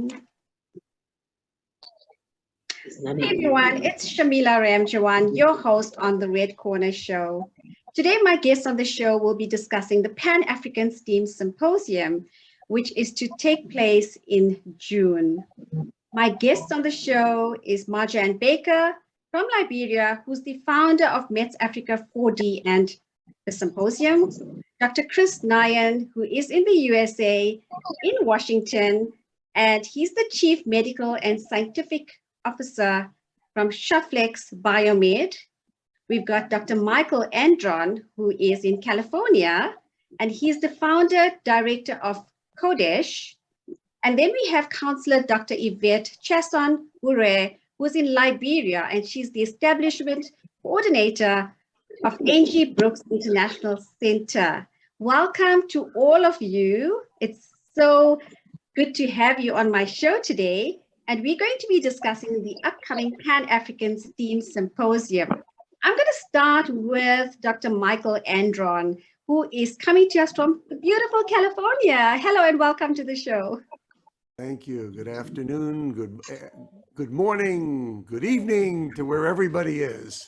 Hey everyone, it's Shamila Ramjawan, your host on the Red Corner Show. Today, my guests on the show will be discussing the Pan-African STEAM Symposium, which is to take place in June. My guest on the show is Marjan Baker from Liberia, who's the founder of Mets Africa 4D and the Symposium. Dr. Chris Nyan, who is in the USA, in Washington, and he's the Chief Medical and Scientific Officer from Shufflex Biomed. We've got Dr. Michael Andron, who is in California, and he's the founder, director of KODESH. And then we have Counselor Dr. Yvette Chesson-Wureh, who's in Liberia, and she's the establishment coordinator of Angie Brooks International Center. Welcome to all of you. It's so good to have you on my show today. And we're going to be discussing the upcoming Pan-African STEAM Symposium. I'm going to start with Dr. Michael Andron, who is coming to us from beautiful California. Hello and welcome to the show. Thank you. Good afternoon, good morning, good evening to where everybody is.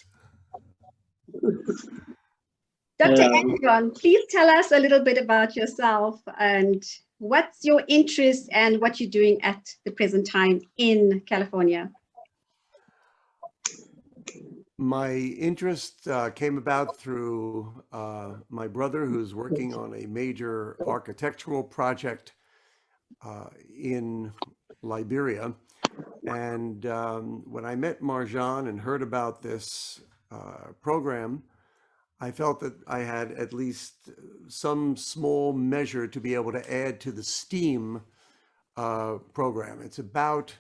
Dr. Andron, please tell us a little bit about yourself and what's your interest and what you're doing at the present time in California. My interest came about through my brother, who's working on a major architectural project in Liberia. And when I met Marjan and heard about this program, I felt that I had at least some small measure to be able to add to the STEAM program. It's about,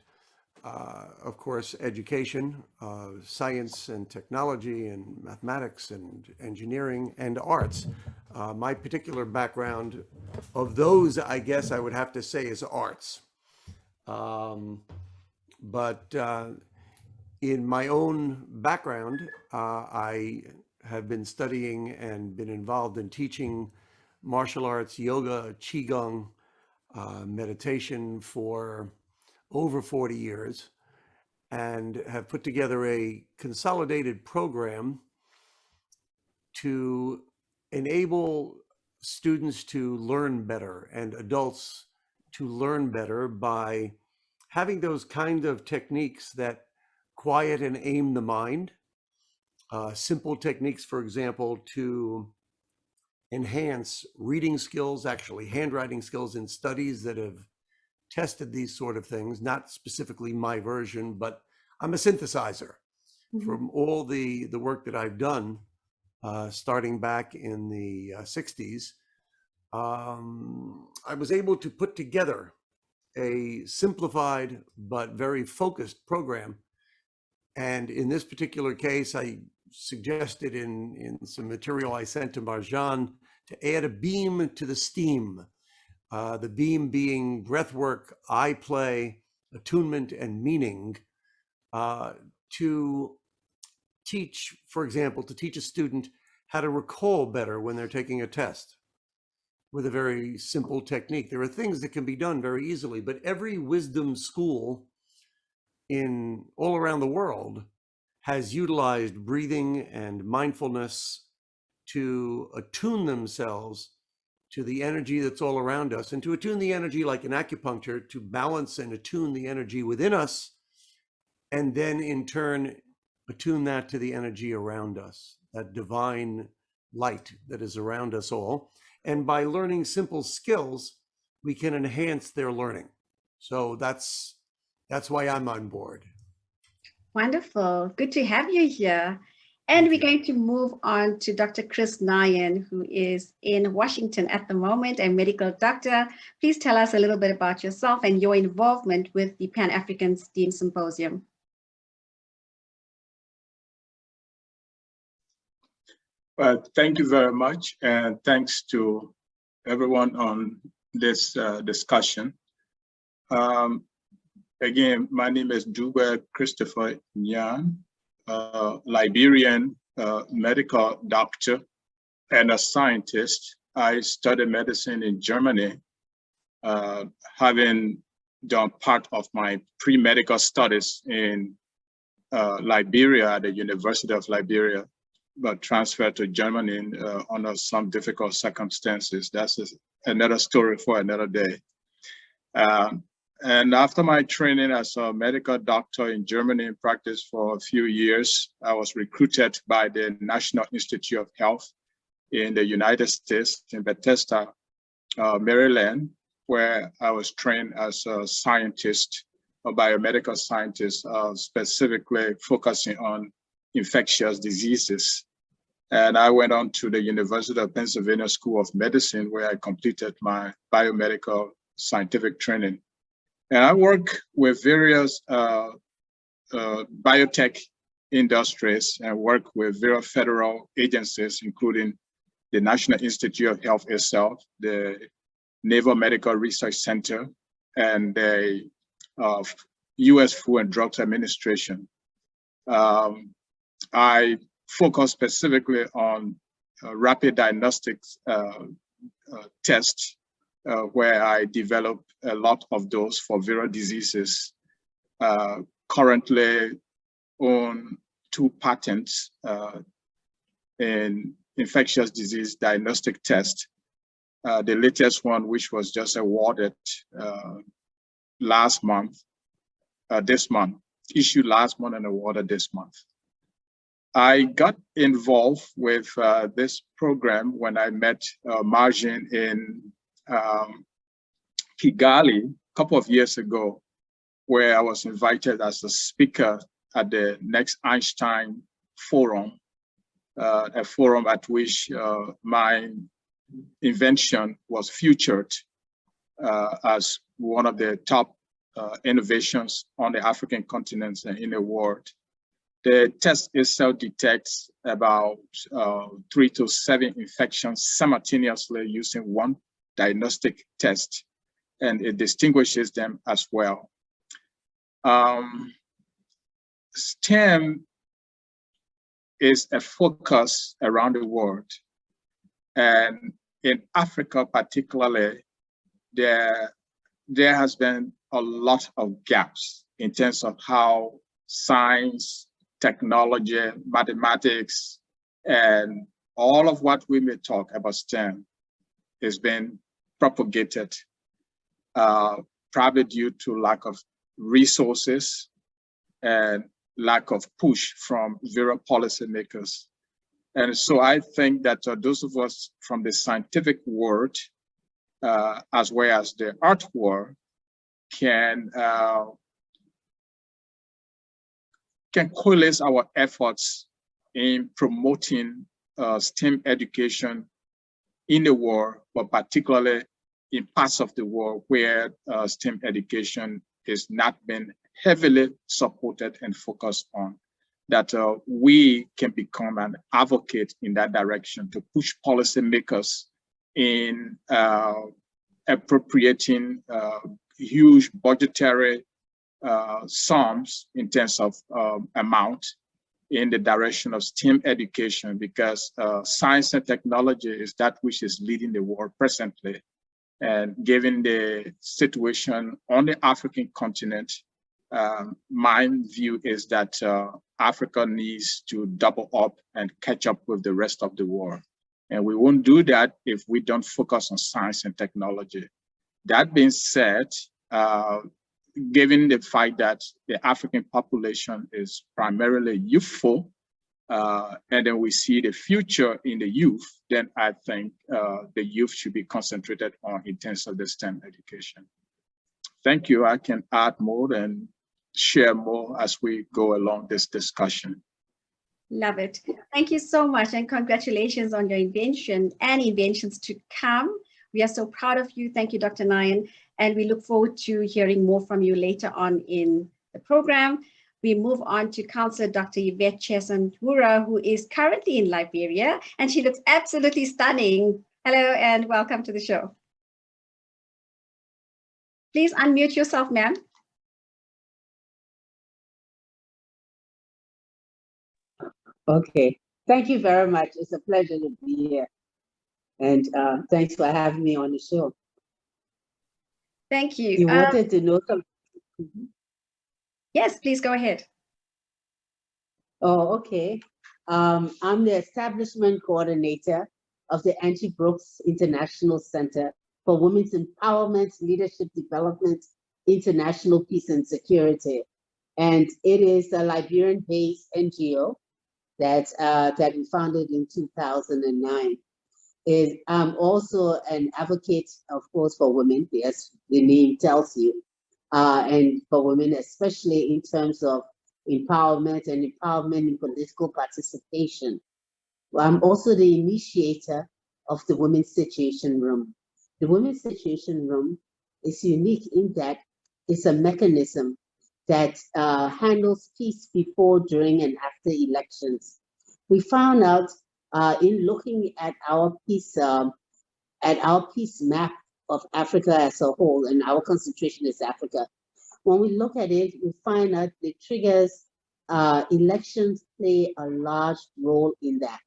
of course, education, science and technology and mathematics and engineering and arts. My particular background of those, I guess I would have to say, is arts. But in my own background, I have been studying and been involved in teaching martial arts, yoga, qigong, meditation for over 40 years, and have put together a consolidated program to enable students to learn better and adults to learn better by having those kind of techniques that quiet and aim the mind. Simple techniques, for example, to enhance reading skills, actually handwriting skills in studies that have tested these sort of things, not specifically my version, but I'm a synthesizer from all the work that I've done starting back in the 60s. I was able to put together a simplified but very focused program. And in this particular case, I suggested in some material I sent to Marjan to add a beam to the STEAM, the beam being breathwork, eye play, attunement, and meaning, to teach, for example, to teach a student how to recall better when they're taking a test with a very simple technique. There are things that can be done very easily, but every wisdom school in all around the world has utilized breathing and mindfulness to attune themselves to the energy that's all around us, and to attune the energy like an acupuncture, to balance and attune the energy within us, and then in turn attune that to the energy around us, that divine light that is around us all. And by learning simple skills, we can enhance their learning. So that's why I'm on board. Wonderful. Good to have you here. And we're going to move on to Dr. Chris Nyan, who is in Washington at the moment, a medical doctor. Please tell us a little bit about yourself and your involvement with the Pan-African STEAM Symposium. Well, thank you very much. And thanks to everyone on this discussion. Again, my name is Dube Christopher Nyan, Liberian medical doctor and a scientist. I studied medicine in Germany, having done part of my pre-medical studies in Liberia, at the University of Liberia, but transferred to Germany under some difficult circumstances. That's another story for another day. And after my training as a medical doctor in Germany in practice for a few years, I was recruited by the National Institute of Health in the United States, in Bethesda, Maryland, where I was trained as a scientist, a biomedical scientist, specifically focusing on infectious diseases. And I went on to the University of Pennsylvania School of Medicine, where I completed my biomedical scientific training. And I work with various biotech industries and work with various federal agencies, including the National Institute of Health itself, the Naval Medical Research Center, and the U.S. Food and Drugs Administration. I focus specifically on rapid diagnostics tests, where I develop a lot of those for various diseases. Currently own 2 patents in infectious disease diagnostic test. The latest one, which was just awarded last month, issued last month and awarded this month. I got involved with this program when I met Marjan in Kigali a couple of years ago, where I was invited as a speaker at the next Einstein Forum, a forum at which my invention was featured as one of the top innovations on the African continent and in the world. The test itself detects about 3 to 7 infections simultaneously using one diagnostic test, and it distinguishes them as well. STEM is a focus around the world, and in Africa particularly, there has been a lot of gaps in terms of how science, technology, mathematics, and all of what we may talk about STEM has been propagated, probably due to lack of resources and lack of push from various policymakers. And so I think that those of us from the scientific world, as well as the art world, can coalesce our efforts in promoting STEM education in the world, but particularly in parts of the world where STEM education is not been heavily supported and focused on, that we can become an advocate in that direction to push policymakers in appropriating huge budgetary sums in terms of amount in the direction of STEM education, because science and technology is that which is leading the world presently. And given the situation on the African continent, my view is that Africa needs to double up and catch up with the rest of the world. And we won't do that if we don't focus on science and technology. That being said, given the fact that the African population is primarily youthful, and then we see the future in the youth, then I think the youth should be concentrated on in terms of the STEM education. Thank you. I can add more and share more as we go along this discussion. Love it. Thank you so much, and congratulations on your invention and inventions to come. We are so proud of you. Thank you, Dr. Nyan, and we look forward to hearing more from you later on in the program. We move on to Counselor Dr. Yvette Chesson-Wureh, who is currently in Liberia, and she looks absolutely stunning. Hello, and welcome to the show. Please unmute yourself, ma'am. Okay, thank you very much. It's a pleasure to be here. And thanks for having me on the show. Thank you. You wanted to know something? Yes, please go ahead. Oh, okay. I'm the establishment coordinator of the Angie Brooks International Center for Women's Empowerment, Leadership Development, International Peace and Security. And it is a Liberian-based NGO that we founded in 2009. I'm also an advocate, of course, for women, as the name tells you, and for women, especially in terms of empowerment and empowerment in political participation. I'm also the initiator of the Women's Situation Room. The Women's Situation Room is unique in that it's a mechanism that handles peace before, during, and after elections. We found out in looking at our peace map of Africa as a whole, and our concentration is Africa. When we look at it, we find out the triggers, elections play a large role in that.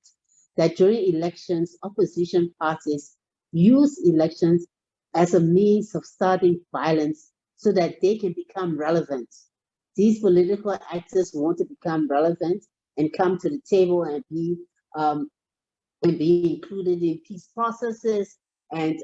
That during elections, opposition parties use elections as a means of starting violence so that they can become relevant. These political actors want to become relevant and come to the table and be included in peace processes and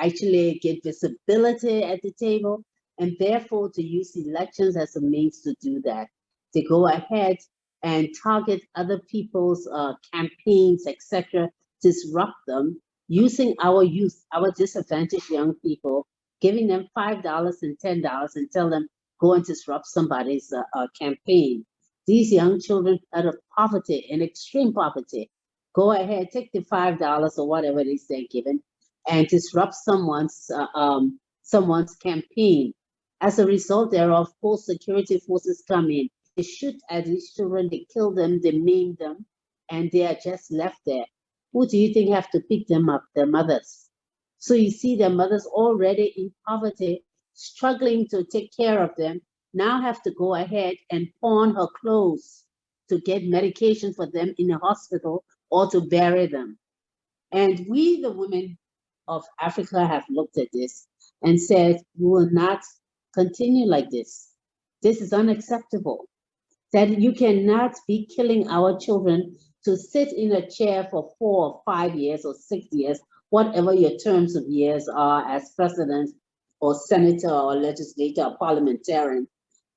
actually get visibility at the table, and therefore to use elections as a means to do that. To go ahead and target other people's campaigns, etc., disrupt them, using our youth, our disadvantaged young people, giving them $5 and $10 and tell them, go and disrupt somebody's campaign. These young children out of poverty and extreme poverty, go ahead, take the $5 or whatever it is they're given and disrupt someone's campaign. As a result thereof, full security forces come in. They shoot at these children, they kill them, they maim them, and they are just left there. Who do you think have to pick them up? Their mothers. So you see their mothers already in poverty, struggling to take care of them, now have to go ahead and pawn her clothes to get medication for them in a hospital or to bury them. And we, the women of Africa, have looked at this and said, we will not continue like this. This is unacceptable. That you cannot be killing our children to sit in a chair for 4 or 5 years or 6 years, whatever your terms of years are as president or senator or legislator or parliamentarian,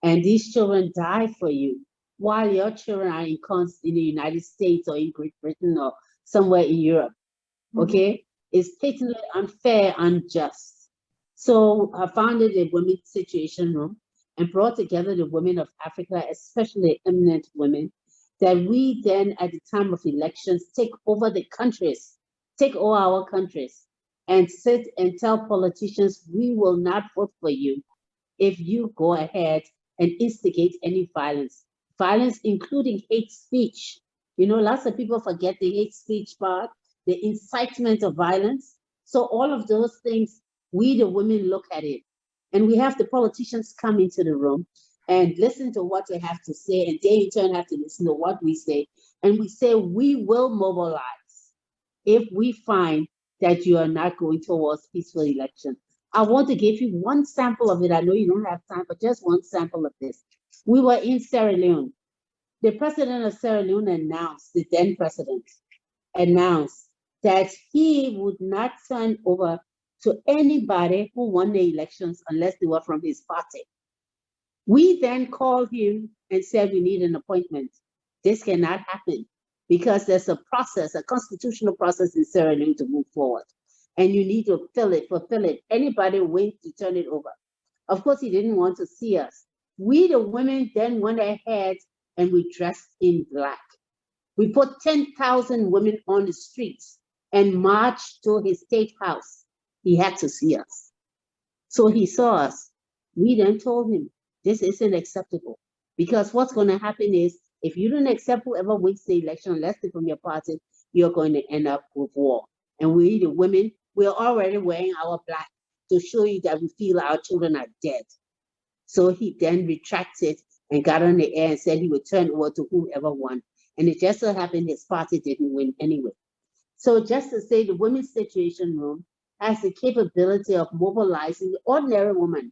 and these children die for you while your children are in the United States or in Great Britain or somewhere in Europe, okay? It's patently unfair, unjust. So I founded a Women's Situation Room and brought together the women of Africa, especially eminent women, that we then at the time of elections take over the countries, take over our countries and sit and tell politicians, we will not vote for you if you go ahead and instigate any violence. Violence including hate speech. You know, lots of people forget the hate speech part, the incitement of violence. So all of those things, we the women look at it. And we have the politicians come into the room and listen to what they have to say, and they in turn have to listen to what we say. And we say, we will mobilize if we find that you are not going towards peaceful election. I want to give you one sample of it. I know you don't have time, but just one sample of this. We were in Sierra Leone. The president of Sierra Leone announced, the then president, announced that he would not turn over to anybody who won the elections unless they were from his party. We then called him and said, we need an appointment. This cannot happen because there's a process, a constitutional process in Sierra Leone to move forward. And you need to fulfill it. Anybody wins to turn it over. Of course, he didn't want to see us. We, the women, then went ahead and we dressed in black. We put 10,000 women on the streets and marched to his state house. He had to see us. So he saw us. We then told him, this isn't acceptable. Because what's going to happen is, if you don't accept whoever wins the election, unless they're from your party, you're going to end up with war. And we, the women, we're already wearing our black to show you that we feel our children are dead. So he then retracted and got on the air and said he would turn over to whoever won. And it just so happened his party didn't win anyway. So just to say, the Women's Situation Room has the capability of mobilizing the ordinary woman.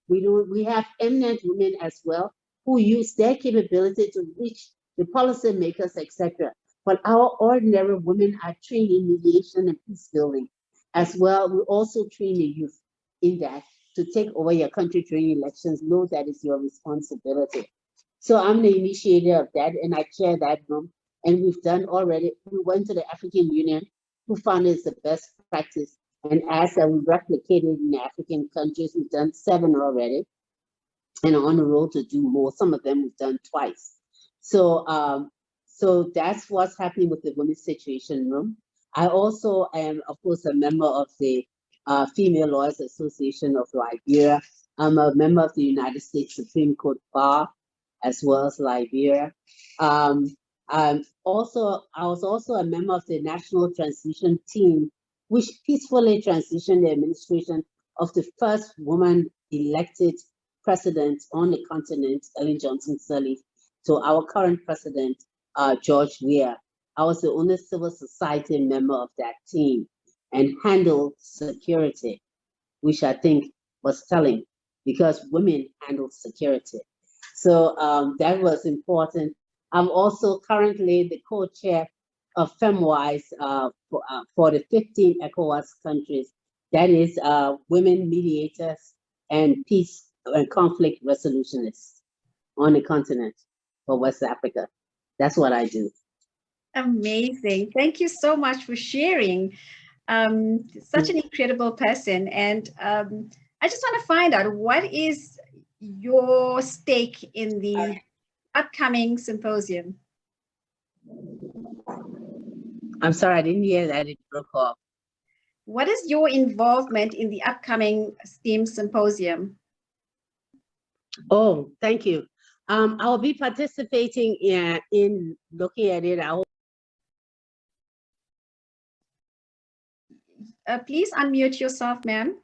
We have eminent women as well who use their capability to reach the policymakers, etc. But our ordinary women are trained in mediation and peace building as well. We also train the youth in that to take over your country during elections. Know that is your responsibility. So I'm the initiator of that, and I chair that room. And we've done already, we went to the African Union, who found it's the best practice, and asked that we replicate it in the African countries. We've done 7 already, and on the road to do more. Some of them we've done twice. So, so that's what's happening with the Women's Situation Room. I also am, of course, a member of the Female Lawyers Association of Liberia. I'm a member of the United States Supreme Court Bar, as well as Liberia. I was also a member of the National Transition Team, which peacefully transitioned the administration of the first woman elected president on the continent, Ellen Johnson Sirleaf, to our current president, George Weah. I was the only civil society member of that team and handled security, which I think was telling because women handled security. So that was important. I'm also currently the co-chair of FemWise for the 15 ECOWAS countries. That is women mediators and peace and conflict resolutionists on the continent for West Africa. That's what I do. Amazing. Thank you so much for sharing. Such an incredible person. And I just want to find out, what is your stake in the upcoming symposium? I'm sorry, I didn't hear that. It broke off. What is your involvement in the upcoming STEAM symposium? Oh, thank you. I'll be participating in looking at it. Please unmute yourself, ma'am.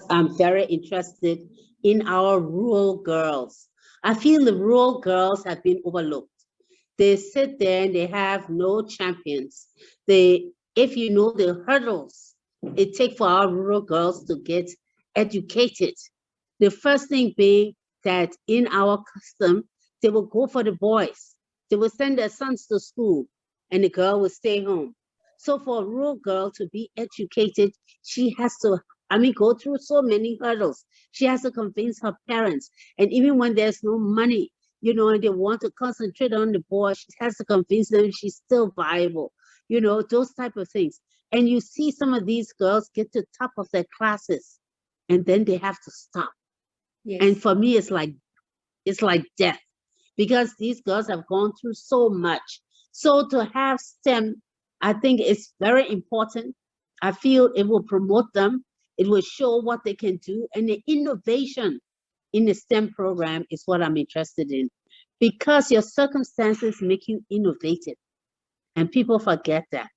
I'm very interested in our rural girls. I feel the rural girls have been overlooked. They sit there and they have no champions. If you know the hurdles it takes for our rural girls to get educated, the first thing being that in our custom, they will go for the boys. They will send their sons to school and the girl will stay home. So for a rural girl to be educated, she has to, go through so many hurdles. She has to convince her parents. And even when there's no money, and they want to concentrate on the boy, she has to convince them she's still viable, those type of things. And you see some of these girls get to top of their classes and then they have to stop. Yes. And for me, it's like death, because these girls have gone through so much. So to have STEM, I think it's very important. I feel it will promote them. It will show what they can do. And the innovation in the STEM program is what I'm interested in, because your circumstances make you innovative and people forget that.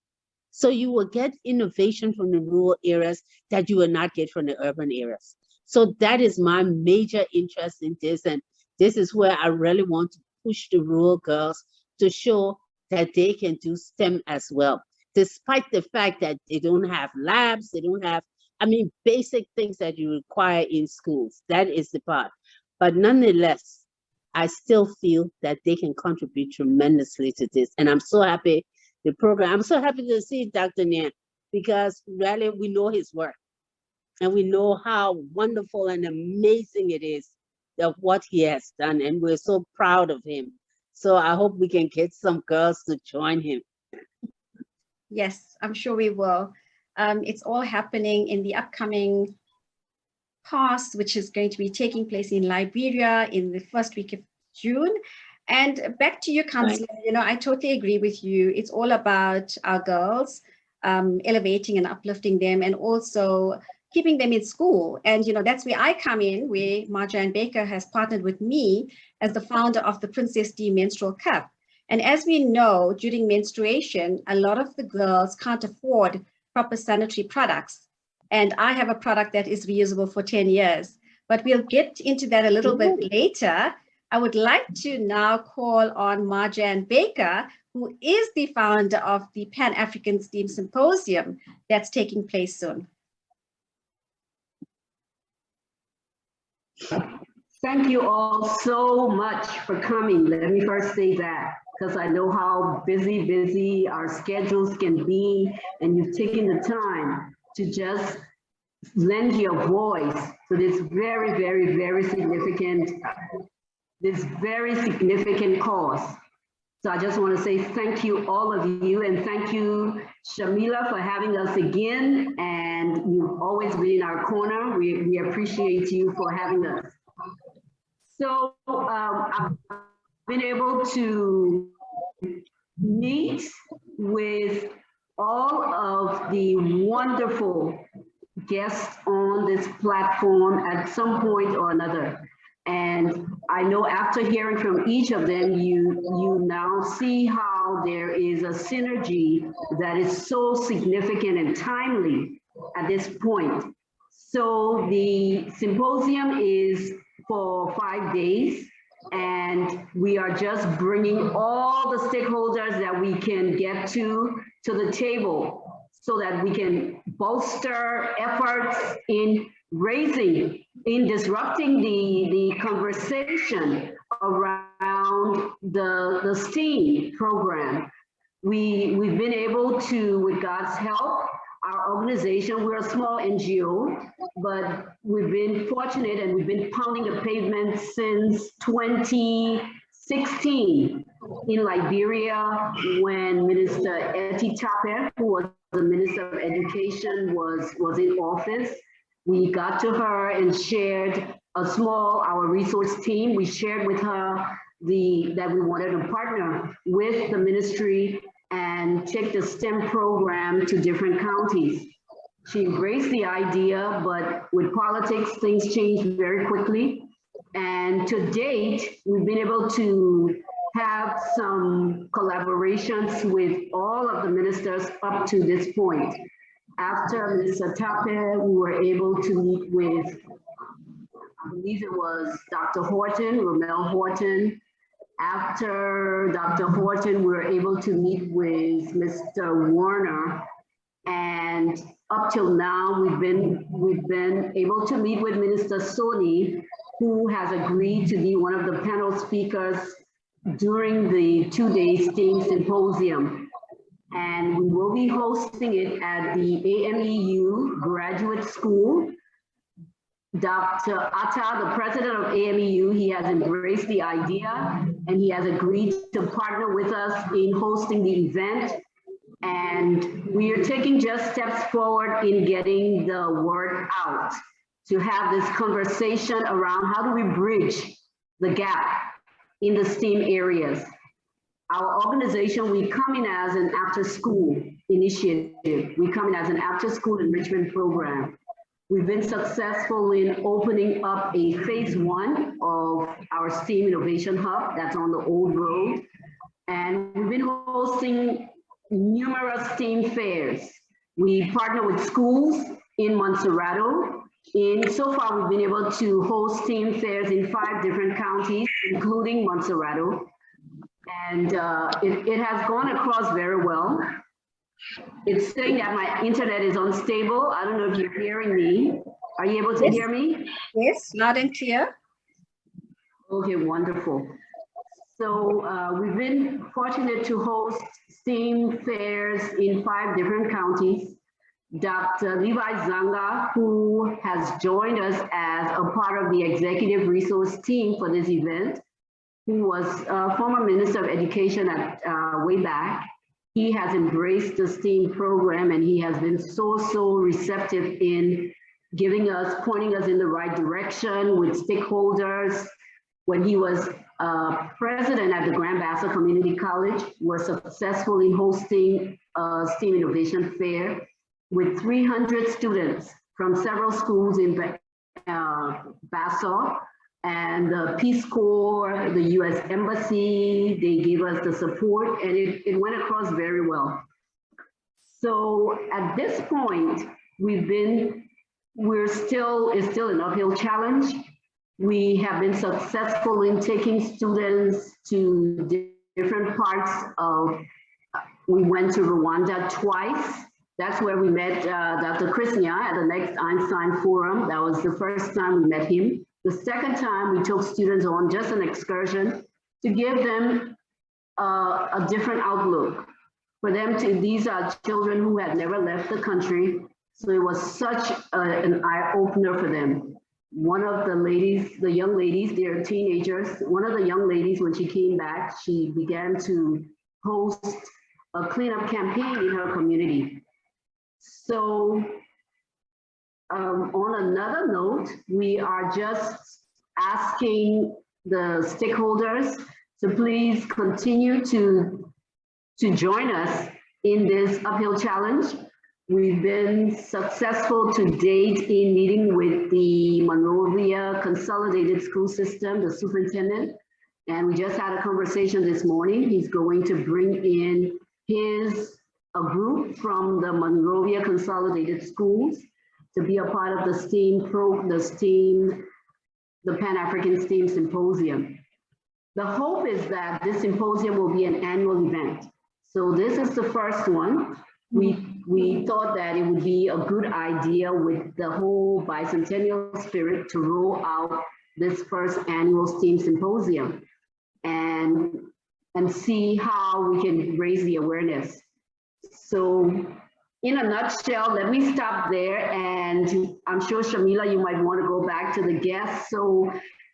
So you will get innovation from the rural areas that you will not get from the urban areas. So that is my major interest in this. And this is where I really want to push the rural girls to show that they can do STEM as well, despite the fact that they don't have labs, they don't have, basic things that you require in schools. That is the part. But nonetheless, I still feel that they can contribute tremendously to this. And I'm so happy the program, I'm so happy to see Dr. Nyan, because really we know his work and we know how wonderful and amazing it is of what he has done. And we're so proud of him. So I hope we can get some girls to join him. Yes, I'm sure we will. It's all happening in the upcoming past, which is going to be taking place in Liberia in the first week of June. And back to you, Councillor, I totally agree with you. It's all about our girls, elevating and uplifting them, and also keeping them in school. And, that's where I come in, where Marjan Baker has partnered with me as the founder of the Princess D Menstrual Cup. And as we know, during menstruation, a lot of the girls can't afford proper sanitary products. And I have a product that is reusable for 10 years. But we'll get into that a little bit later. I would like to now call on Marjan Baker, who is the founder of the Pan-African STEAM Symposium that's taking place soon. Thank you all so much for coming. Let me first say that, because I know how busy our schedules can be, and you've taken the time to just lend your voice to this very significant cause. So I just want to say thank you, all of you, and thank you, Shamila, for having us again. And you've always been in our corner. We appreciate you for having us. So I've been able to meet with all of the wonderful guests on this platform at some point or another. And I know after hearing from each of them, you now see how there is a synergy that is so significant and timely at this point. So the symposium is for 5 days, and we are just bringing all the stakeholders that we can get to the table so that we can bolster efforts in disrupting the conversation around the STEAM program. We've been able to, with God's help, our organization, we're a small NGO, but we've been fortunate and we've been pounding the pavement since 2016 in Liberia, when Minister Yvette Chesson-Wureh, who was the Minister of Education, was in office. We got to her and shared our resource team. We shared with her that we wanted to partner with the ministry and take the STEM program to different counties. She embraced the idea, but with politics, things change very quickly. And to date, we've been able to have some collaborations with all of the ministers up to this point. After Minister Tape, we were able to meet with, I believe it was Dr. Horton, Romel Horton. After Dr. Horton, we were able to meet with Mr. Warner, and up till now, we've been able to meet with Minister Soni, who has agreed to be one of the panel speakers during the 2-day STEAM Symposium. And we will be hosting it at the AMEU Graduate School. Dr. Atta, the president of AMEU, he has embraced the idea and he has agreed to partner with us in hosting the event. And we are taking just steps forward in getting the word out to have this conversation around how do we bridge the gap in the STEAM areas. Our organization, we come in as an after-school initiative. We come in as an after-school enrichment program. We've been successful in opening up a phase 1 of our STEAM Innovation Hub that's on the old road. And we've been hosting numerous STEAM fairs. We partner with schools in Montserrato. So far, we've been able to host STEAM fairs in 5 different counties, including Montserrato. And it has gone across very well. It's saying that my internet is unstable. I don't know if you're hearing me. Are you able to hear me? Yes, loud and clear. Okay, wonderful. So we've been fortunate to host STEAM fairs in 5 different counties. Dr. Levi Zanga, who has joined us as a part of the executive resource team for this event, who was a former Minister of Education at way back. He has embraced the STEAM program and he has been so receptive in pointing us in the right direction with stakeholders. When he was president at the Grand Bassa Community College, we're successful in hosting a STEAM Innovation Fair with 300 students from several schools in Bassa, and the Peace Corps, the US Embassy, they gave us the support, and it went across very well. So at this point, it's still an uphill challenge. We have been successful in taking students to different parts of, we went to Rwanda twice. That's where we met Dr. Krisnia at the next Einstein Forum. That was the first time we met him. The second time we took students on just an excursion to give them a different outlook. For them to, these are children who had never left the country. So it was such an eye-opener for them. One of the ladies, the young ladies, they're teenagers. One of the young ladies, when she came back, she began to host a cleanup campaign in her community. So on another note, we are just asking the stakeholders to please continue to join us in this uphill challenge. We've been successful to date in meeting with the Monrovia Consolidated School System, the superintendent, and we just had a conversation this morning. He's going to bring in a group from the Monrovia Consolidated Schools to be a part of the the Pan-African STEAM Symposium. The hope is that this symposium will be an annual event. So this is the first one. We thought that it would be a good idea with the whole bicentennial spirit to roll out this first annual STEAM Symposium and see how we can raise the awareness. So in a nutshell, let me stop there, and I'm sure Shamila, you might want to go back to the guests. So,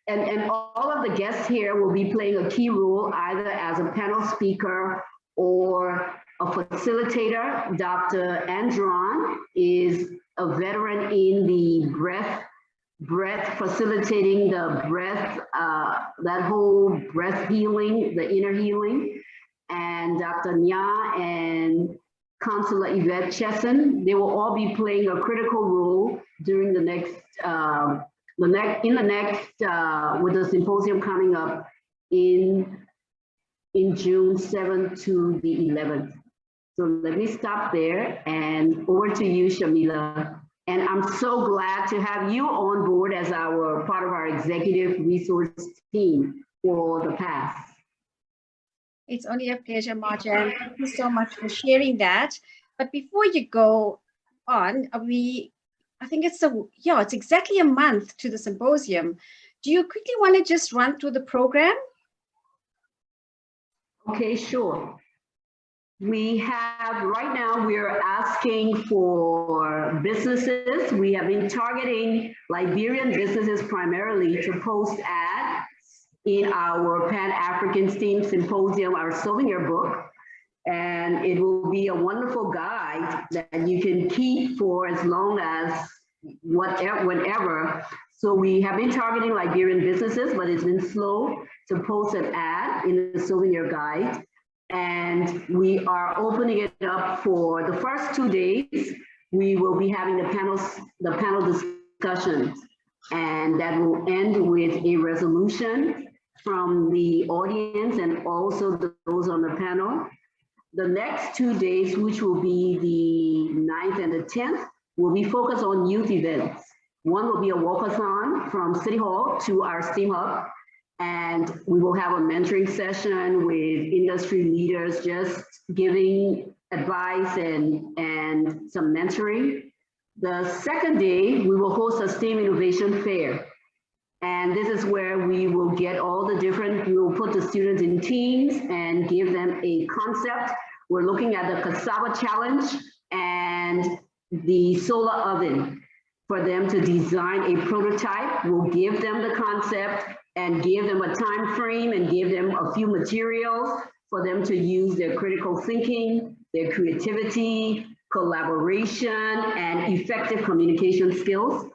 and all of the guests here will be playing a key role either as a panel speaker or a facilitator. Dr. Andron is a veteran in the breath facilitating the breath, that whole breath healing, the inner healing. And Dr. Nyan and Counselor Yvette Chesson, they will all be playing a critical role during with the symposium coming up in June 7th to the 11th. So let me stop there and over to you, Shamila. And I'm so glad to have you on board as our part of our executive resource team for the past. It's only a pleasure, Marjan. Thank you so much for sharing that. But before you go on, I think it's exactly a month to the symposium. Do you quickly want to just run through the program? Okay, sure. We have, right now, we're asking for businesses. We have been targeting Liberian businesses primarily to post ads in our Pan-African STEAM Symposium, our souvenir book. And it will be a wonderful guide that you can keep for as long as whenever. So we have been targeting Liberian businesses, but it's been slow to post an ad in the souvenir guide. And we are opening it up for the first 2 days. We will be having the panel discussions, and that will end with a resolution from the audience and also those on the panel. The next 2 days, which will be the 9th and the 10th, will be focused on youth events. One will be a walkathon from City Hall to our STEAM Hub. And we will have a mentoring session with industry leaders, just giving advice and some mentoring. The second day, we will host a STEAM Innovation Fair. And this is where we will get all the different, we will put the students in teams and give them a concept. We're looking at the cassava challenge and the solar oven for them to design a prototype. We'll give them the concept and give them a time frame and give them a few materials for them to use their critical thinking, their creativity, collaboration, and effective communication skills.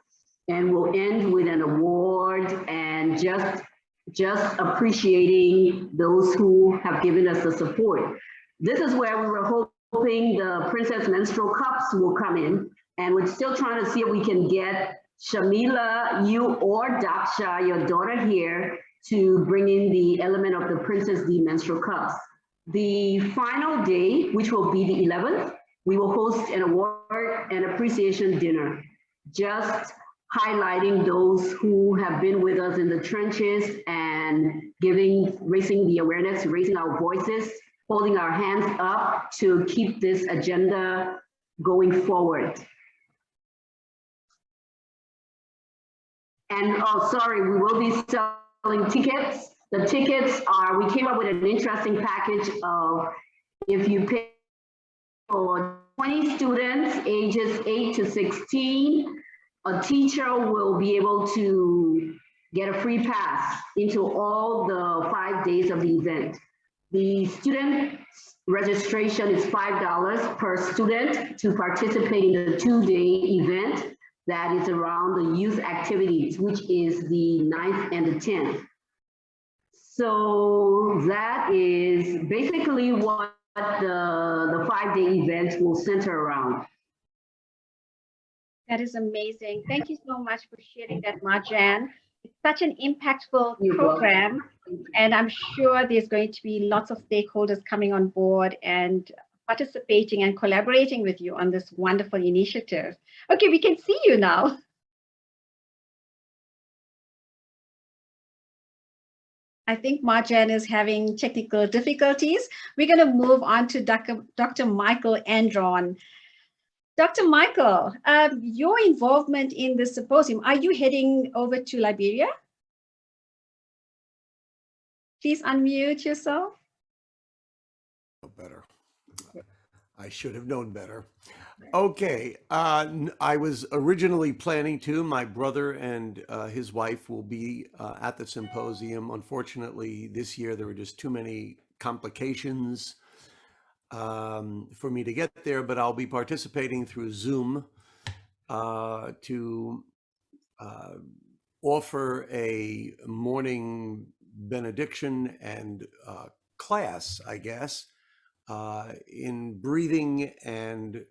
And we'll end with an award and just appreciating those who have given us the support. This is where we were hoping the Princess Menstrual Cups will come in, and we're still trying to see if we can get Shamila, you or Daksha, your daughter here, to bring in the element of the Princess D menstrual cups. The final day, which will be the 11th, we will host an award and appreciation dinner. Just highlighting those who have been with us in the trenches and raising the awareness, raising our voices, holding our hands up to keep this agenda going forward. And oh, sorry, we will be selling tickets. The tickets are, we came up with an interesting package of, if you pay for 20 students, ages 8 to 16, a teacher will be able to get a free pass into all the 5 days of the event. The student registration is $5 per student to participate in the 2-day event that is around the youth activities, which is the 9th and the 10th. So that is basically what the 5-day event will center around. That is amazing. Thank you so much for sharing that, Marjan. It's such an impactful You're program, welcome. and I'm sure there's going to be lots of stakeholders coming on board and participating and collaborating with you on this wonderful initiative. Okay, we can see you now. I think Marjan is having technical difficulties. We're going to move on to Dr. Michael Andron. Dr. Michael, your involvement in the symposium, are you heading over to Liberia? Please unmute yourself. Better. I should have known better. Okay, I was originally planning to. My brother and his wife will be at the symposium. Unfortunately, this year there were just too many complications for me to get there, but I'll be participating through Zoom to offer a morning benediction and class, I guess, in breathing and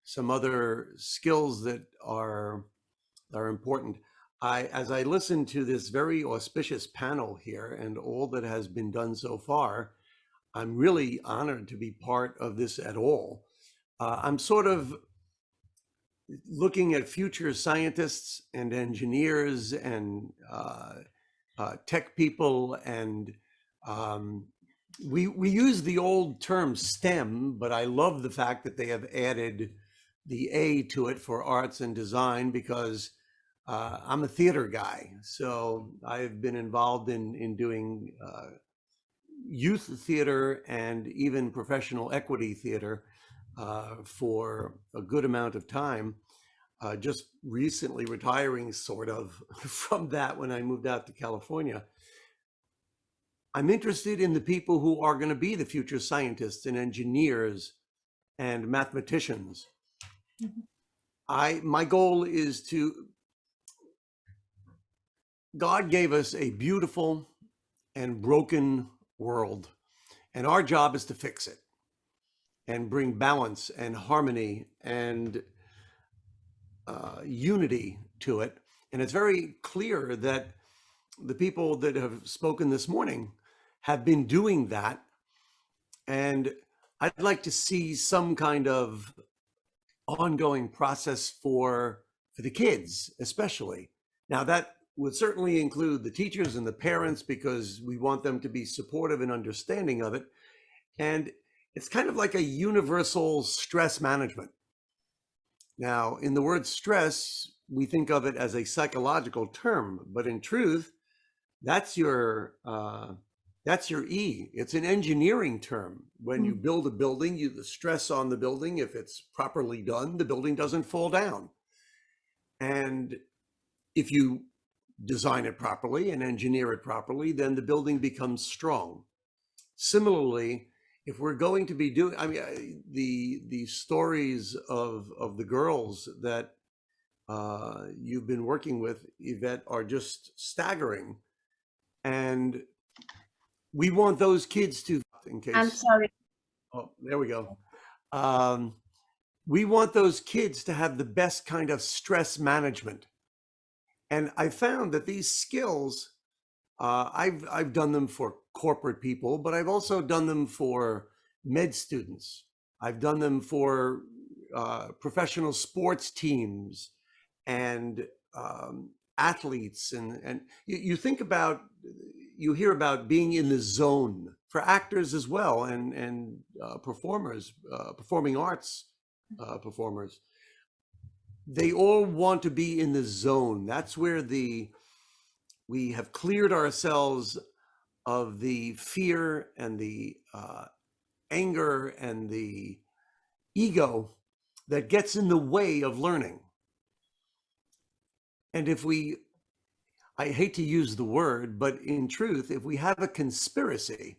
some other skills that are important. As I listen to this very auspicious panel here and all that has been done so far, I'm really honored to be part of this at all. I'm sort of looking at future scientists and engineers and tech people, and we use the old term STEM, but I love the fact that they have added the A to it for arts and design, because I'm a theater guy. So I've been involved in doing youth theater and even professional equity theater for a good amount of time. Just recently retiring sort of from that when I moved out to California. I'm interested in the people who are going to be the future scientists and engineers and mathematicians. My goal is to, God gave us a beautiful and broken world, and our job is to fix it and bring balance and harmony and unity to it. And it's very clear that the people that have spoken this morning have been doing that. And I'd like to see some kind of ongoing process for the kids, especially. Now, that would certainly include the teachers and the parents, because we want them to be supportive and understanding of it. And it's kind of like a universal stress management. Now, in the word stress, we think of it as a psychological term, but in truth, that's your E. It's an engineering term. When you build a building, the stress on the building, if it's properly done, the building doesn't fall down. And if you design it properly and engineer it properly, then the building becomes strong. Similarly, if we're going to be doing, I mean, the stories of the girls that you've been working with, Yvette, are just staggering. And we want those kids to, in case. I'm sorry. Oh, there we go. We want those kids to have the best kind of stress management. And I found that these skills, I've done them for corporate people, but I've also done them for med students. I've done them for professional sports teams and athletes, and you think about, you hear about being in the zone for actors as well, and performers, performing arts performers. They all want to be in the zone. That's where we have cleared ourselves of the fear and the anger and the ego that gets in the way of learning. And if we, I hate to use the word, but in truth, if we have a conspiracy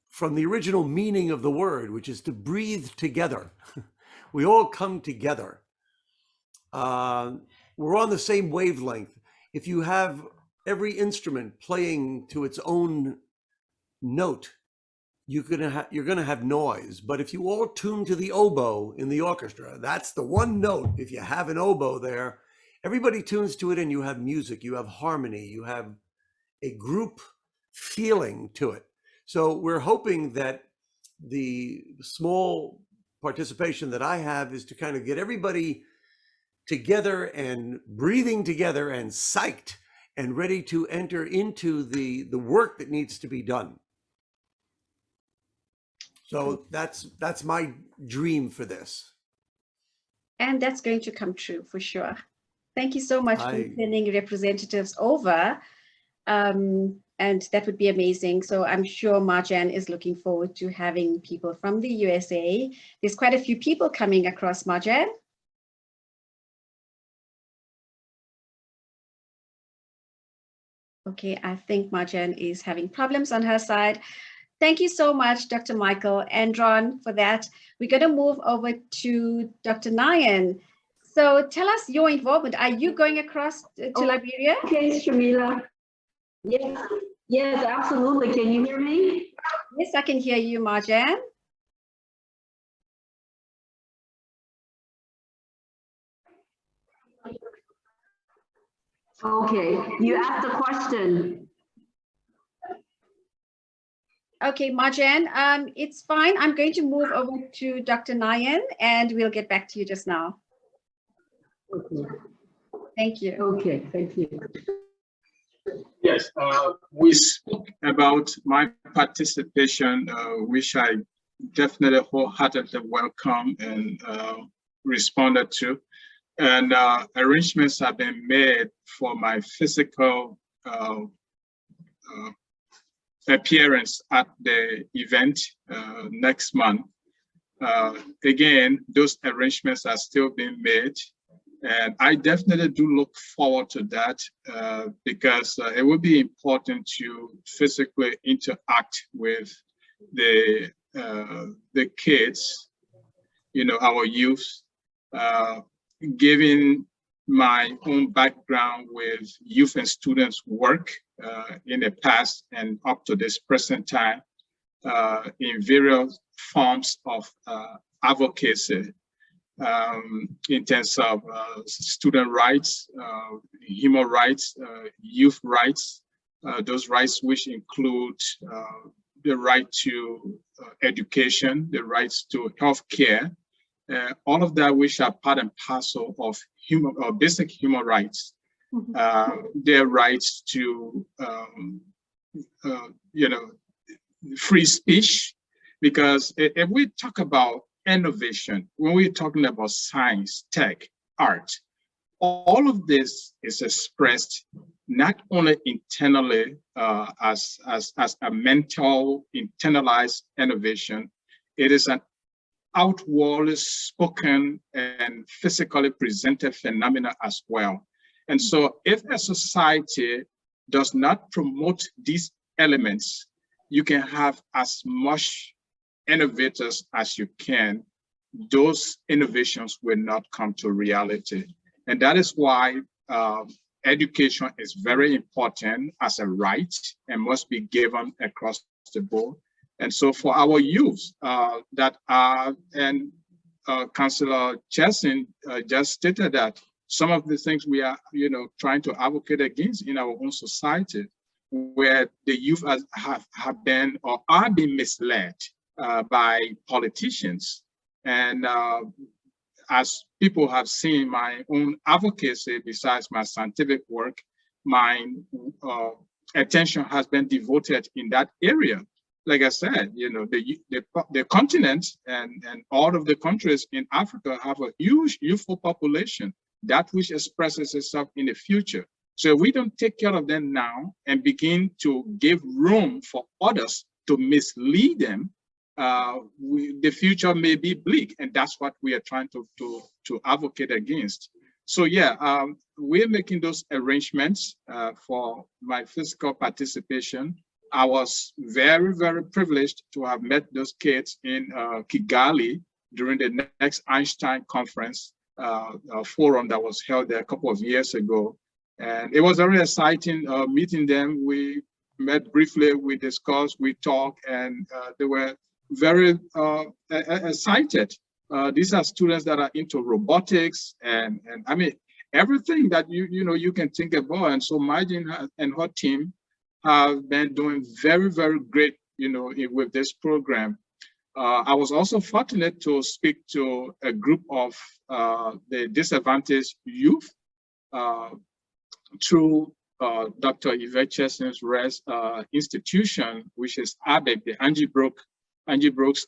from the original meaning of the word, which is to breathe together, we all come together. We're on the same wavelength. If you have every instrument playing to its own note, you're gonna have noise. But if you all tune to the oboe in the orchestra, that's the one note. If you have an oboe there, everybody tunes to it, and you have music, you have harmony, you have a group feeling to it. So we're hoping that the small participation that I have is to kind of get everybody together and breathing together and psyched and ready to enter into the work that needs to be done. So that's my dream for this. And that's going to come true for sure. Thank you so much for sending representatives over. And that would be amazing. So I'm sure Marjan is looking forward to having people from the USA. There's quite a few people coming across, Marjan. Okay, I think Marjan is having problems on her side. Thank you so much, Dr. Michael Andron, for that. We're going to move over to Dr. Nyan. So tell us your involvement. Are you going across to Liberia? Okay, Shamila. Yes, absolutely. Can you hear me? Yes, I can hear you, Marjan. Okay, you asked a question. Okay, Marjan, it's fine. I'm going to move over to Dr. Nyan, and we'll get back to you just now. Okay. Thank you. Okay, thank you. Yes, we spoke about my participation, which I definitely wholeheartedly welcome and responded to. And arrangements have been made for my physical appearance at the event next month. Again, those arrangements are still being made. And I definitely do look forward to that because it would be important to physically interact with the kids, you know, our youth. Given my own background with youth and students work in the past and up to this present time in various forms of advocacy in terms of student rights, human rights, youth rights, those rights which include the right to education, the rights to health care, all of that which are part and parcel of human or basic human rights, their rights to you know, free speech, because if we talk about innovation, when we're talking about science, tech, art, all of this is expressed not only internally as a mental internalized innovation, it is an outwardly spoken and physically presented phenomena as well. And so if a society does not promote these elements, you can have as much innovators as you can, those innovations will not come to reality. And that is why education is very important as a right and must be given across the board. And so for our youth that are, and Councillor Chesson just stated that some of the things we are, you know, trying to advocate against in our own society, where the youth have been or are being misled by politicians. And as people have seen my own advocacy, besides my scientific work, my attention has been devoted in that area. Like I said, you know, the continent and all of the countries in Africa have a huge youthful population, that which expresses itself in the future. So if we don't take care of them now and begin to give room for others to mislead them, the future may be bleak, and that's what we are trying to advocate against. So yeah, we're making those arrangements for my physical participation. I was very, very privileged to have met those kids in Kigali during the next Einstein conference forum that was held there a couple of years ago. And it was very exciting meeting them. We met briefly, we discussed, we talked, and they were very excited. These are students that are into robotics and I mean, everything that you can think about. And so Marjan and her team have been doing very, very great, with this program. I was also fortunate to speak to a group of the disadvantaged youth through Dr. Yvette Chesson-Wureh's institution, which is ABIC, the Angie Brooks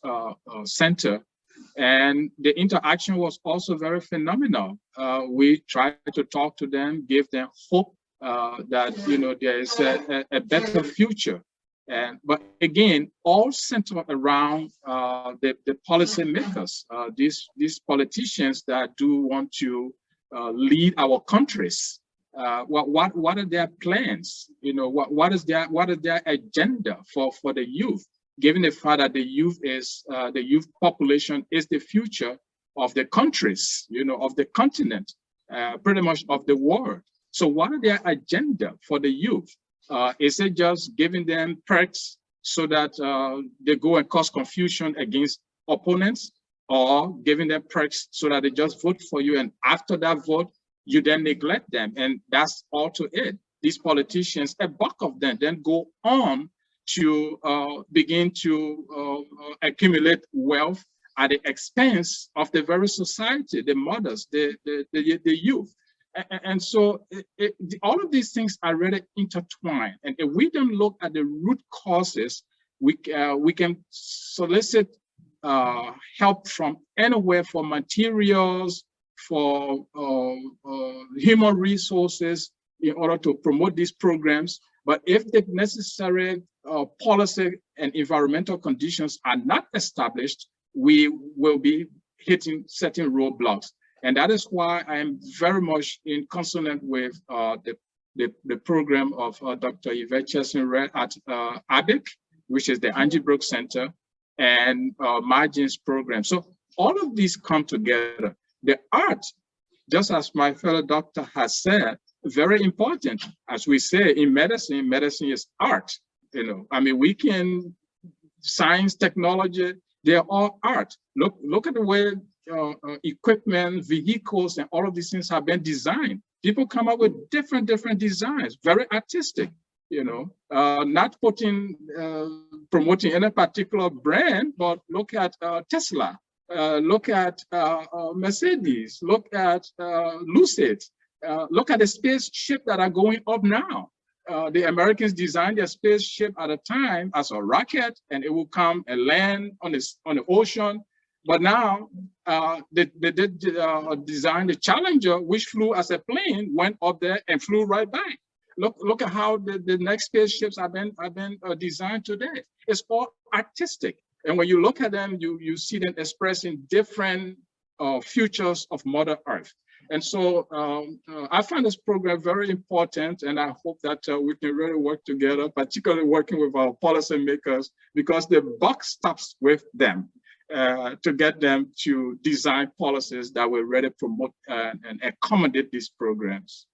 Center. And the interaction was also very phenomenal. We tried to talk to them, give them hope that there is a better future. But again, all centered around the policymakers, these politicians that do want to lead our countries. What are their plans? What is their agenda for the youth? Given the fact that the youth population is the future of the countries, of the continent, pretty much of the world. So what are their agenda for the youth? Is it just giving them perks so that they go and cause confusion against opponents, or giving them perks so that they just vote for you, and after that vote, you then neglect them, and that's all to it? These politicians, a bulk of them, then go on to begin to accumulate wealth at the expense of the very society, the mothers, the youth. And so all of these things are really intertwined. And if we don't look at the root causes, we can solicit help from anywhere, for materials, for human resources, in order to promote these programs. But if the necessary policy and environmental conditions are not established, we will be hitting certain roadblocks. And that is why I am very much in consonant with the program of Dr. Yvette Chesson-Wureh at ABIC, which is the Angie Brooks Center, and Marjan's program. So all of these come together. The art, just as my fellow doctor has said, very important. As we say in medicine, medicine is art. I mean, we can, science, technology, they're all art. Look at the way equipment, vehicles, and all of these things have been designed. People come up with different designs, very artistic, not promoting any particular brand, but look at Tesla, look at Mercedes, look at Lucid, look at the spaceship that are going up now. The Americans designed their spaceship at a time as a rocket, and it will come and land on the ocean. But now they did design the Challenger, which flew as a plane, went up there and flew right by. Look at how the next spaceships have been designed today. It's all artistic, and when you look at them, you see them expressing different futures of Mother Earth. And so I find this program very important, and I hope that we can really work together, particularly working with our policymakers, because the buck stops with them, to get them to design policies that will really promote and accommodate these programs.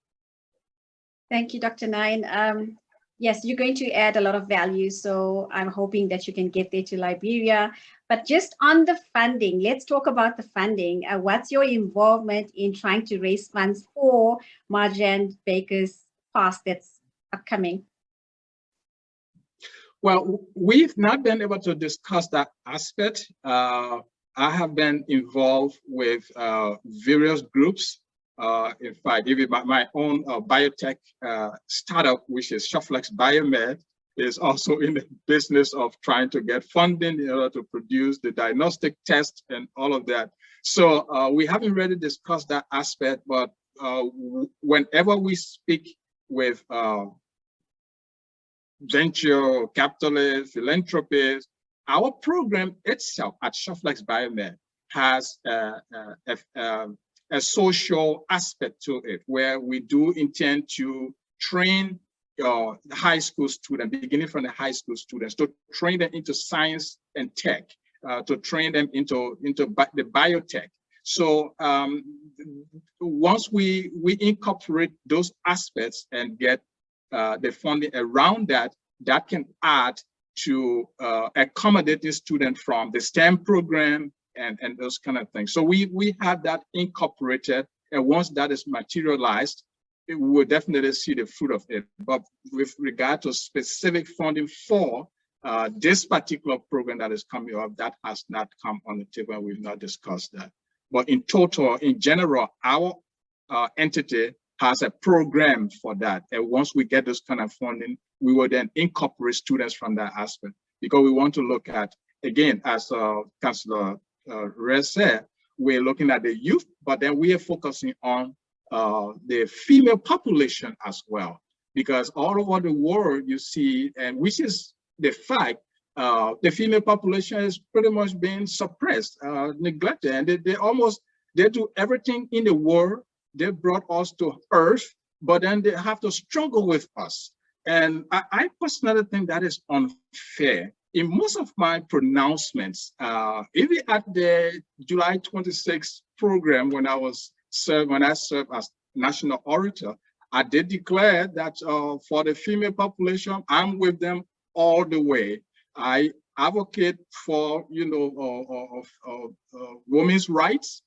Thank you, Dr. Nyan. Yes, you're going to add a lot of value, so I'm hoping that you can get there to Liberia. But just on the funding, let's talk about the funding. What's your involvement in trying to raise funds for Marjan Baker's fast that's upcoming? Well, we've not been able to discuss that aspect. I have been involved with various groups. In fact, even my own biotech startup, which is Shufflex Biomed, is also in the business of trying to get funding in order to produce the diagnostic test and all of that. So we haven't really discussed that aspect, but whenever we speak with venture capitalists, philanthropists, our program itself at Shufflex Biomed has a social aspect to it, where we do intend to train high school students, beginning from the high school students, to train them into science and tech, to train them into the biotech. So once we incorporate those aspects and get the funding around that, that can add to accommodating students from the STEM program and those kind of things. So we have that incorporated, and once that is materialized, we will definitely see the fruit of it. But with regard to specific funding for this particular program that is coming up, that has not come on the table, and we've not discussed that. But in total, in general, our entity has a program for that. And once we get this kind of funding, we will then incorporate students from that aspect, because we want to look at, again, as Councillor Wureh said, we're looking at the youth, but then we are focusing on the female population as well, because all over the world you see, and which is the fact, the female population is pretty much being suppressed, neglected, and they do everything in the world. They brought us to earth, but then they have to struggle with us. And I personally think that is unfair. In most of my pronouncements, even at the July 26th program, when I served as national orator, I did declare that for the female population, I'm with them all the way. I advocate for, women's rights,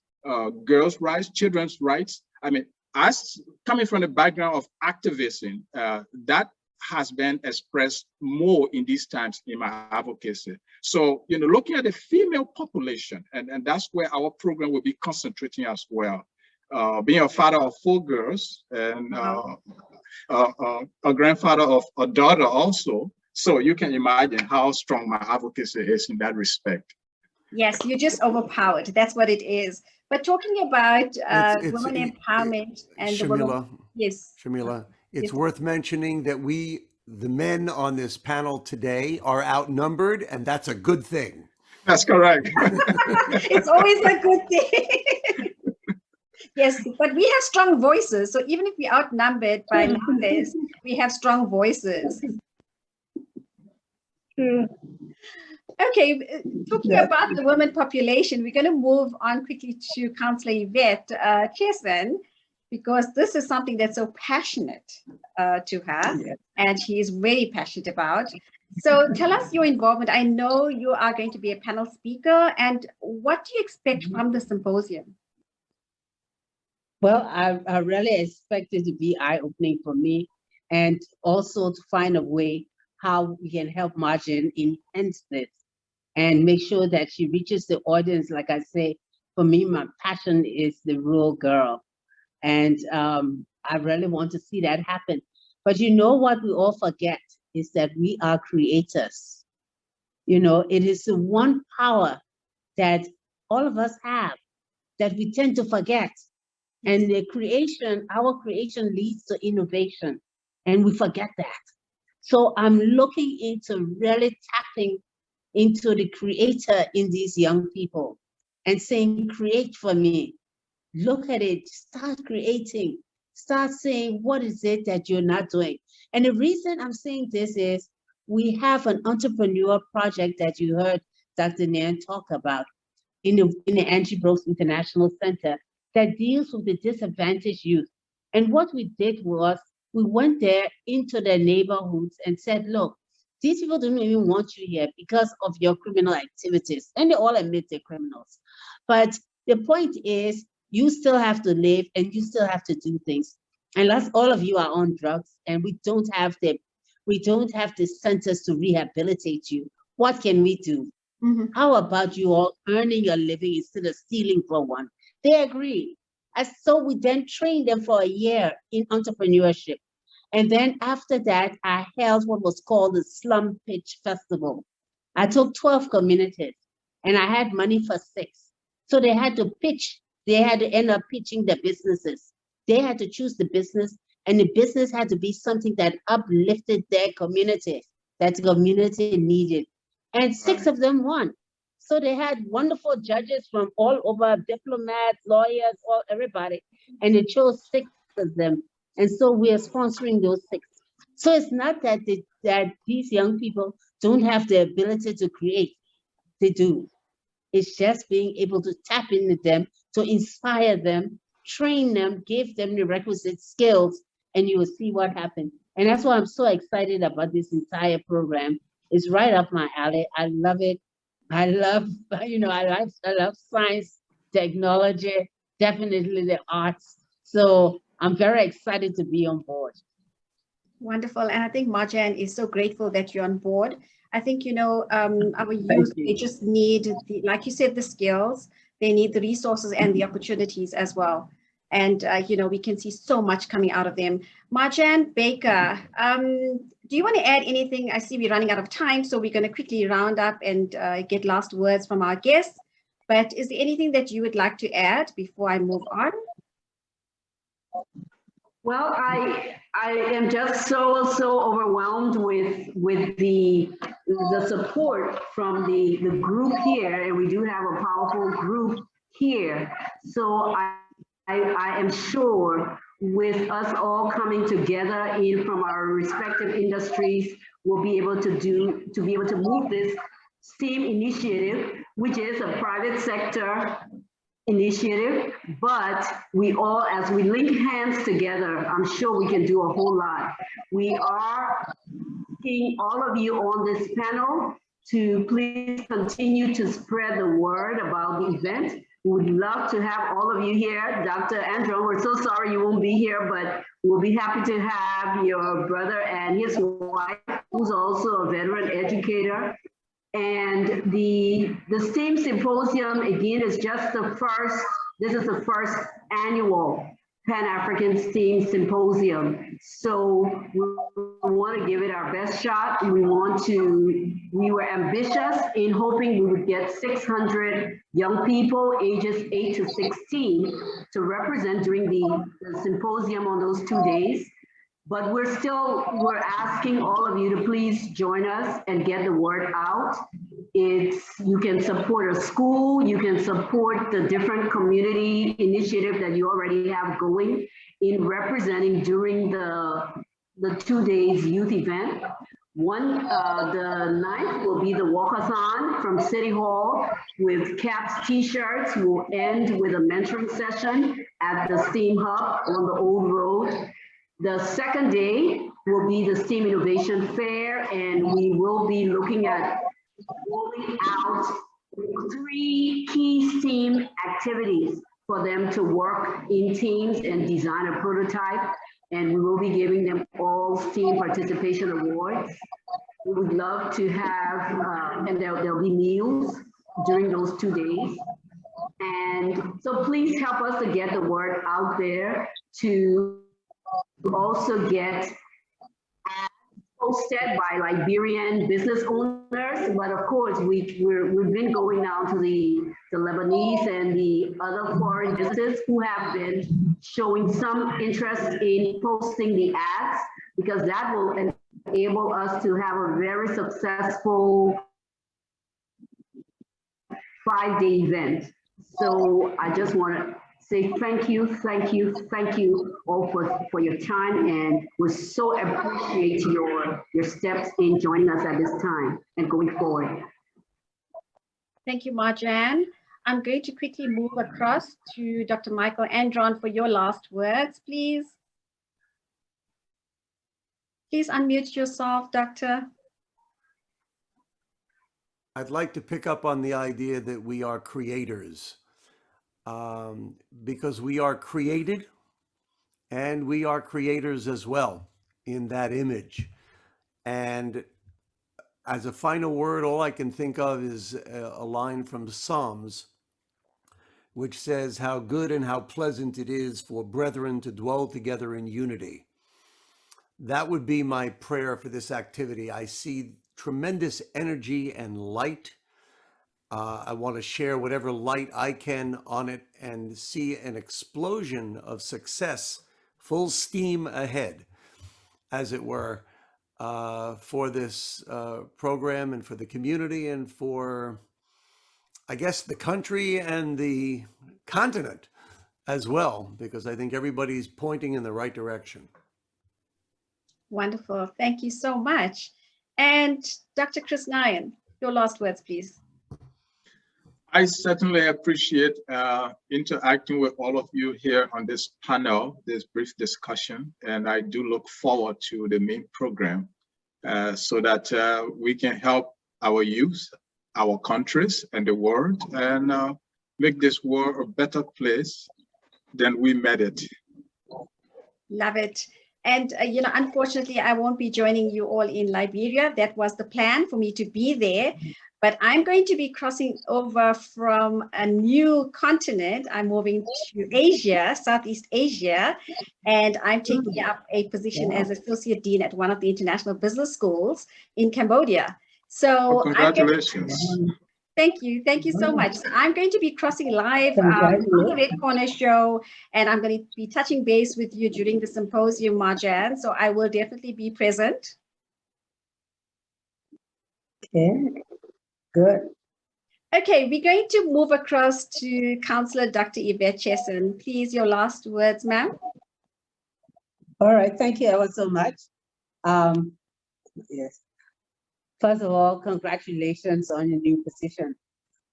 girls' rights, children's rights. I mean, as coming from the background of activism, that has been expressed more in these times in my advocacy. So, looking at the female population, and that's where our program will be concentrating as well. Being a father of 4 girls and a grandfather of a daughter also. So you can imagine how strong my advocacy is in that respect. Yes, you're just overpowered. That's what it is. But talking about women empowerment and Shamila, the women, yes. Shamila, it's worth mentioning that the men on this panel today are outnumbered, and that's a good thing. That's correct. It's always a good thing. Yes, but we have strong voices. So even if we're outnumbered by numbers, we have strong voices. Okay, talking about the women population, we're going to move on quickly to Councillor Yvette Chesson, because this is something that's so passionate to her, and she is very passionate about. So tell us your involvement. I know you are going to be a panel speaker, and what do you expect from the symposium? Well, I really expect it to be eye-opening for me, and also to find a way how we can help Marjan enhance this and make sure that she reaches the audience. Like I say, for me, my passion is the rural girl. And I really want to see that happen. But you know what we all forget is that we are creators. It is the one power that all of us have that we tend to forget. And our creation leads to innovation, and we forget that. So I'm looking into really tapping into the creator in these young people and saying, create for me. Look at it, start creating, start saying, what is it that you're not doing? And the reason I'm saying this is we have an entrepreneur project that you heard Dr. Nyan talk about in the Angie Brooks International Center that deals with the disadvantaged youth. And what we did was we went there into their neighborhoods and said, look, these people don't even want you here because of your criminal activities. And they all admit they're criminals. But the point is, you still have to live and you still have to do things. Unless all of you are on drugs and we don't have the centers to rehabilitate you, what can we do? How about you all earning a living instead of stealing from one? They agreed. And so we then trained them for a year in entrepreneurship. And then after that, I held what was called the Slum Pitch Festival. I took 12 communities and I had money for 6. So they had to pitch. They had to end up pitching their businesses. They had to choose the business, and the business had to be something that uplifted their community, that the community needed. And 6 of them won. So they had wonderful judges from all over, diplomats, lawyers, everybody, and they chose 6 of them. And so we are sponsoring those 6. So it's not that that these young people don't have the ability to create. They do. It's just being able to tap into them, to inspire them, train them, give them the requisite skills, and you will see what happens. And that's why I'm so excited about this entire program. It's right up my alley. I love it. I love, I love science, technology, definitely the arts. So I'm very excited to be on board. Wonderful. And I think Marjan is so grateful that you're on board. I think, our youth, they just need, like you said, the skills, they need the resources and the opportunities as well. And, we can see so much coming out of them. Marjan Baker, do you want to add anything? I see we're running out of time, so we're going to quickly round up and get last words from our guests. But is there anything that you would like to add before I move on? Well, I am just so overwhelmed with the support from the group here, and we do have a powerful group here. So I am sure with us all coming together from our respective industries, we'll be able to move this STEAM initiative, which is a private sector initiative, but we all, as we link hands together, I'm sure we can do a whole lot. We are asking all of you on this panel to please continue to spread the word about the event. We would love to have all of you here. Dr. Andron, we're so sorry you won't be here, but we'll be happy to have your brother and his wife, who's also a veteran educator. And the STEAM Symposium, again, is just this is the first annual Pan-African STEAM Symposium. So we want to give it our best shot. We were ambitious in hoping we would get 600 young people ages 8 to 16 to represent during the symposium on those 2 days. But we're asking all of you to please join us and get the word out. You can support a school, you can support the different community initiative that you already have going in representing during the 2 days youth event. The 9th will be the walkathon from City Hall with caps, t-shirts. We'll end with a mentoring session at the STEAM Hub on the Old Road. The second day will be the STEAM Innovation Fair, and we will be looking at rolling out 3 key STEAM activities for them to work in teams and design a prototype. And we will be giving them all STEAM participation awards. We would love to have, and there'll be meals during those 2 days. And so please help us to get the word out there, to also get posted by Liberian business owners, but of course we've been going down to the Lebanese and the other foreign businesses who have been showing some interest in posting the ads, because that will enable us to have a very successful 5-day event. So I just want to say thank you all for your time, and we so appreciate your steps in joining us at this time and going forward. Thank you, Marjan. I'm going to quickly move across to Dr. Michael Andron for your last words, please. Please unmute yourself, Doctor. I'd like to pick up on the idea that we are creators. Because we are created and we are creators as well in that image. And as a final word, all I can think of is a line from Psalms, which says, "How good and how pleasant it is for brethren to dwell together in unity." That would be my prayer for this activity. I see tremendous energy and light. I want to share whatever light I can on it and see an explosion of success, full steam ahead, as it were, for this program and for the community and for, I guess, the country and the continent as well, because I think everybody's pointing in the right direction. Wonderful. Thank you so much. And Dr. Chris Nyan, your last words, please. I certainly appreciate interacting with all of you here on this panel, this brief discussion, and I do look forward to the main program so that we can help our youth, our countries, and the world, and make this world a better place than we made it. Love it. And, you know, unfortunately, I won't be joining you all in Liberia. That was the plan for me to be there. But I'm going to be crossing over from a new continent. I'm moving to Asia, Southeast Asia, and I'm taking up a position as Associate Dean at one of the international business schools in Cambodia. So well, congratulations. Thank you. Thank you so much. So I'm going to be crossing live on the Red Corner Show, and I'm going to be touching base with you during the symposium, Marjan. So I will definitely be present. Okay, good. Okay, we're going to move across to Councillor Dr. Yvette Chesson. Please, your last words, ma'am. All right, thank you ever so much. Yes. First of all, congratulations on your new position.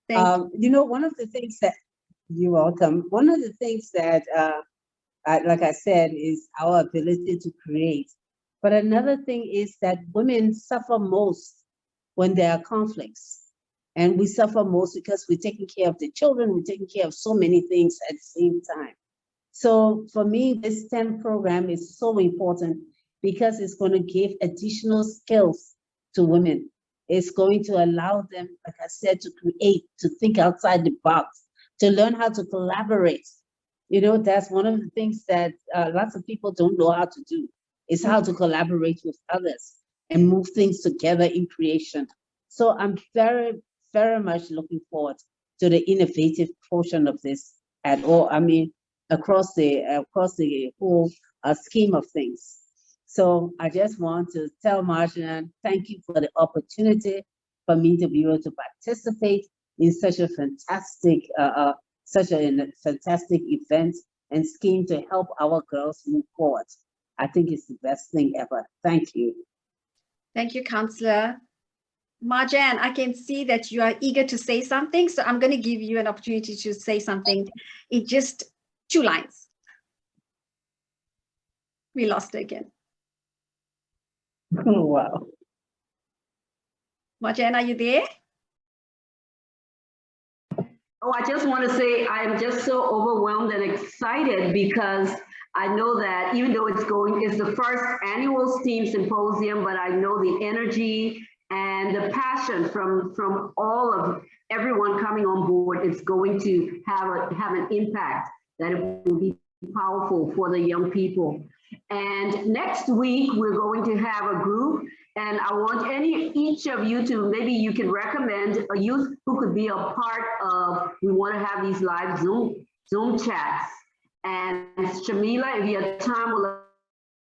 Thank you. You know, one of the things that, you're welcome. One of the things that, like I said, is our ability to create. But another thing is that women suffer most when there are conflicts. And we suffer most because we're taking care of the children, we're taking care of so many things at the same time. So for me, this STEM program is so important because it's going to give additional skills to women. It's going to allow them, like I said, to create, to think outside the box, to learn how to collaborate. You know, that's one of the things that lots of people don't know how to do, is how to collaborate with others and move things together in creation. So I'm very, very much looking forward to the innovative portion of this at all. I mean, across the whole scheme of things. So I just want to tell Marjan, thank you for the opportunity for me to be able to participate in such a fantastic event and scheme to help our girls move forward. I think it's the best thing ever. Thank you. Thank you, Councillor. Marjan, I can see that you are eager to say something, so I'm going to give you an opportunity to say something in just 2 lines. We lost her again. Oh, wow. Marjan, are you there? Oh, I just want to say I'm just so overwhelmed and excited because I know that even though it's the first annual STEAM Symposium, but I know the energy and the passion from everyone coming on board is going to have an impact, that it will be powerful for the young people. And next week, we're going to have a group, and I want each of you to, maybe you can recommend a youth who could be a part of, we want to have these live Zoom chats. And Shamila, if your time will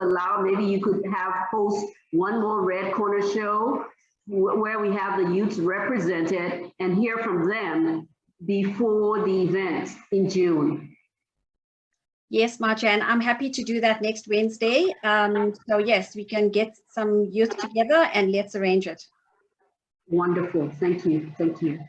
allow, maybe you could host one more Red Corner show where we have the youth represented and hear from them before the event in June. Yes, Marjan, I'm happy to do that next Wednesday. So yes, we can get some youth together and let's arrange it. Wonderful. Thank you. Thank you.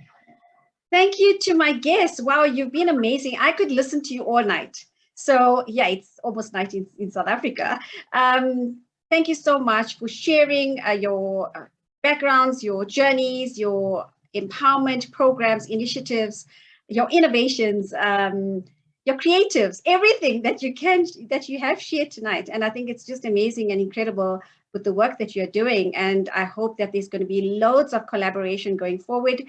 Thank you to my guests. Wow, you've been amazing. I could listen to you all night. So yeah, it's almost night in South Africa. Thank you so much for sharing your backgrounds, your journeys, your empowerment programs, initiatives, your innovations, your creatives, everything that you have shared tonight. And I think it's just amazing and incredible with the work that you're doing. And I hope that there's going to be loads of collaboration going forward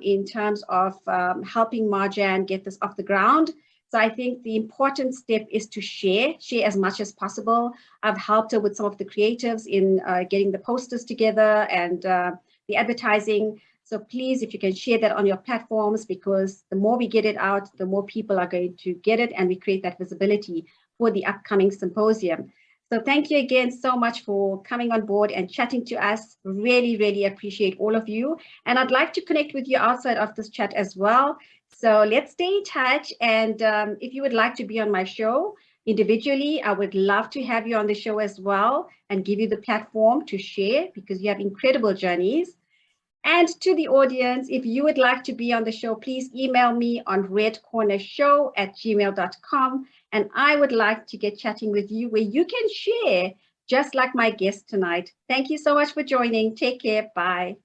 in terms of helping Marjan get this off the ground. So I think the important step is to share as much as possible. I've helped her with some of the creatives in getting the posters together and the advertising. So please, if you can share that on your platforms, because the more we get it out, the more people are going to get it, and we create that visibility for the upcoming symposium. So thank you again so much for coming on board and chatting to us. Really, really appreciate all of you. And I'd like to connect with you outside of this chat as well. So let's stay in touch. And if you would like to be on my show individually, I would love to have you on the show as well and give you the platform to share, because you have incredible journeys. And to the audience, if you would like to be on the show, please email me on redcornershow@gmail.com. And I would like to get chatting with you where you can share, just like my guest tonight. Thank you so much for joining. Take care. Bye.